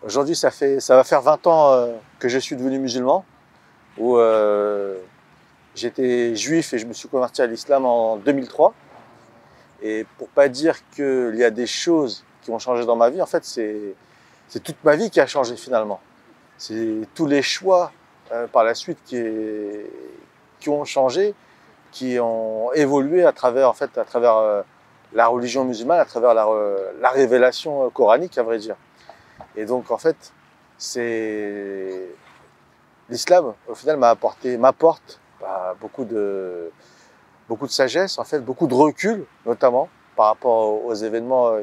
Aujourd'hui, ça va faire 20 ans que je suis devenu musulman, où j'étais juif et je me suis converti à l'islam en 2003. Et pour pas dire qu'il y a des choses qui ont changé dans ma vie, en fait, c'est toute ma vie qui a changé finalement. C'est tous les choix par la suite qui ont changé, qui ont évolué à travers, en fait, à travers la religion musulmane, à travers la révélation coranique, à vrai dire. Et donc, en fait, c'est l'islam, au final, m'apporte beaucoup de sagesse, en fait, beaucoup de recul, notamment par rapport aux événements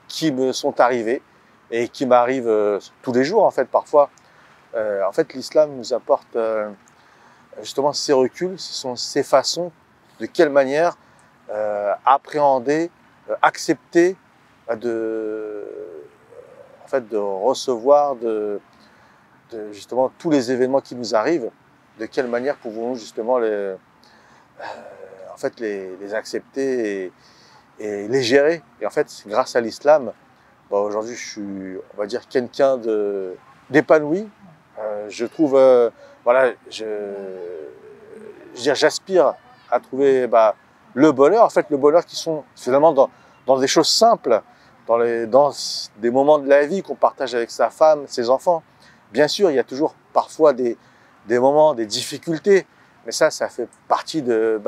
qui me sont arrivés et qui m'arrivent tous les jours, en fait, parfois. En fait, l'islam nous apporte justement ces reculs, ce sont ces façons de quelle manière appréhender, accepter de recevoir justement tous les événements qui nous arrivent, de quelle manière pouvons-nous justement les accepter et les gérer. Et en fait, grâce à l'islam, aujourd'hui, je suis, on va dire, quelqu'un d'épanoui. Je trouve, j'aspire à trouver le bonheur. En fait, le bonheur qui sont finalement dans des choses simples, dans des moments de la vie qu'on partage avec sa femme, ses enfants. Bien sûr, il y a toujours parfois des moments, des difficultés, mais ça fait partie de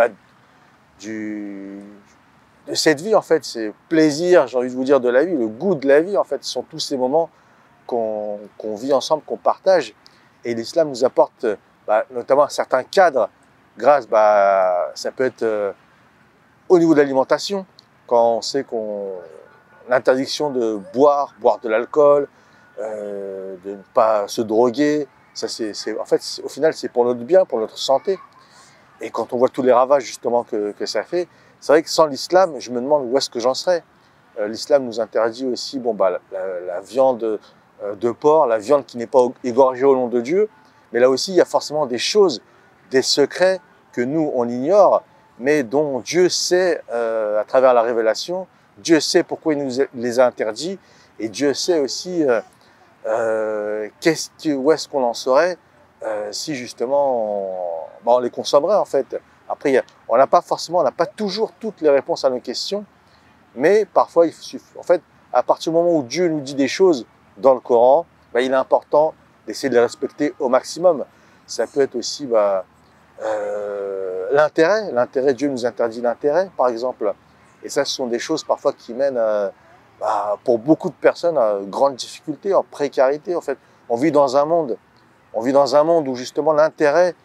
cette vie, en fait. C'est plaisir, j'ai envie de vous dire, de la vie, le goût de la vie, en fait. Ce sont tous ces moments qu'on vit ensemble, qu'on partage. Et l'islam nous apporte notamment un certain cadre, grâce, ça peut être au niveau de l'alimentation, quand on sait l'interdiction de boire de l'alcool, de ne pas se droguer. Ça, en fait, au final, c'est pour notre bien, pour notre santé. Et quand on voit tous les ravages justement que ça fait, c'est vrai que sans l'islam, je me demande où est-ce que j'en serais. L'islam nous interdit aussi la viande de porc, la viande qui n'est pas égorgée au nom de Dieu. Mais là aussi, il y a forcément des choses, des secrets que nous, on ignore, mais dont Dieu sait à travers la révélation. Dieu sait pourquoi il nous les a interdits. Et Dieu sait aussi où est-ce qu'on en serait si justement on les consommerait, en fait. Après, on n'a pas toujours toutes les réponses à nos questions, mais parfois, il suffit, en fait, à partir du moment où Dieu nous dit des choses dans le Coran, il est important d'essayer de les respecter au maximum. Ça peut être aussi l'intérêt. Dieu nous interdit l'intérêt, par exemple. Et ça, ce sont des choses parfois qui mènent pour beaucoup de personnes à grande difficulté, en précarité. En fait, on vit dans un monde où justement l'intérêt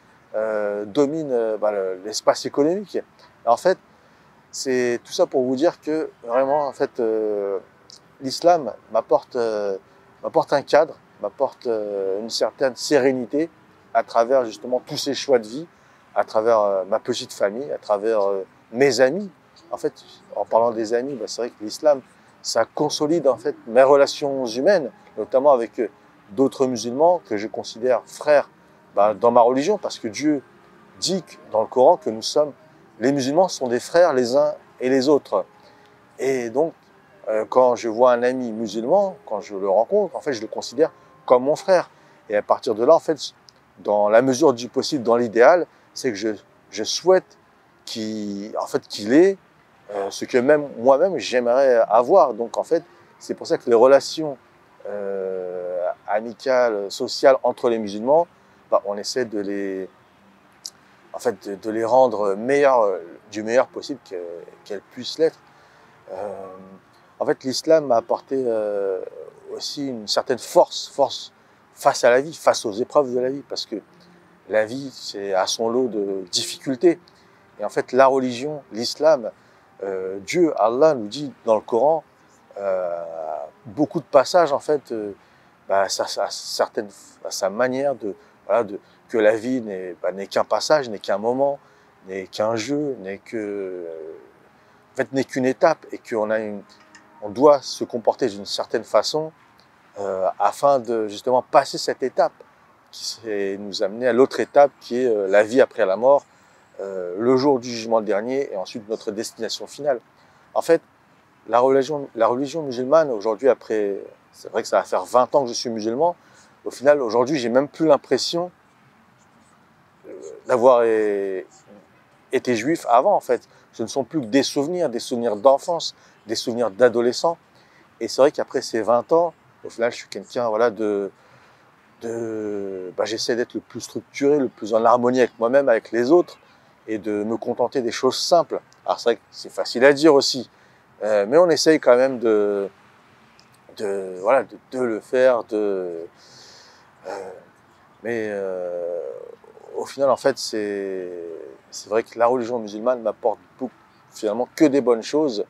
domine l'espace économique. Et en fait, c'est tout ça pour vous dire que vraiment, en fait, l'islam m'apporte un cadre, m'apporte une certaine sérénité à travers justement tous ces choix de vie, à travers ma petite famille, à travers mes amis. En fait, en parlant des amis, c'est vrai que l'islam, ça consolide en fait mes relations humaines, notamment avec d'autres musulmans que je considère frères dans ma religion, parce que Dieu dit dans le Coran que les musulmans sont des frères les uns et les autres. Et donc, quand je vois un ami musulman, quand je le rencontre, en fait, je le considère comme mon frère. Et à partir de là, en fait, dans la mesure du possible, dans l'idéal, c'est que je souhaite qu'il ait ce que même moi-même j'aimerais avoir. Donc en fait, c'est pour ça que les relations amicales, sociales entre les musulmans, on essaie de les rendre meilleures, du meilleur possible qu'elles puissent l'être. En fait, l'islam m'a apporté aussi une certaine force face à la vie, face aux épreuves de la vie, parce que la vie, c'est à son lot de difficultés. Et en fait, la religion, l'islam, Dieu, Allah nous dit dans le Coran, beaucoup de passages, en fait, à sa manière que la vie n'est qu'un passage, n'est qu'un moment, n'est qu'un jeu, n'est qu'une étape, et on doit se comporter d'une certaine façon afin de justement passer cette étape qui nous amener à l'autre étape qui est la vie après la mort, le jour du jugement dernier et ensuite notre destination finale. En fait, la religion musulmane aujourd'hui, après C'est vrai que ça va faire 20 ans que je suis musulman. Au final, aujourd'hui, j'ai même plus l'impression d'avoir été juif avant, en fait. Ce ne sont plus que des souvenirs d'enfance, des souvenirs d'adolescent. Et c'est vrai qu'après ces 20 ans, au final, je suis quelqu'un, voilà, j'essaie d'être le plus structuré, le plus en harmonie avec moi-même, avec les autres, et de me contenter des choses simples. Alors c'est vrai que c'est facile à dire aussi, mais on essaye quand même voilà, de le faire, mais au final, en fait, c'est vrai que la religion musulmane m'apporte finalement que des bonnes choses.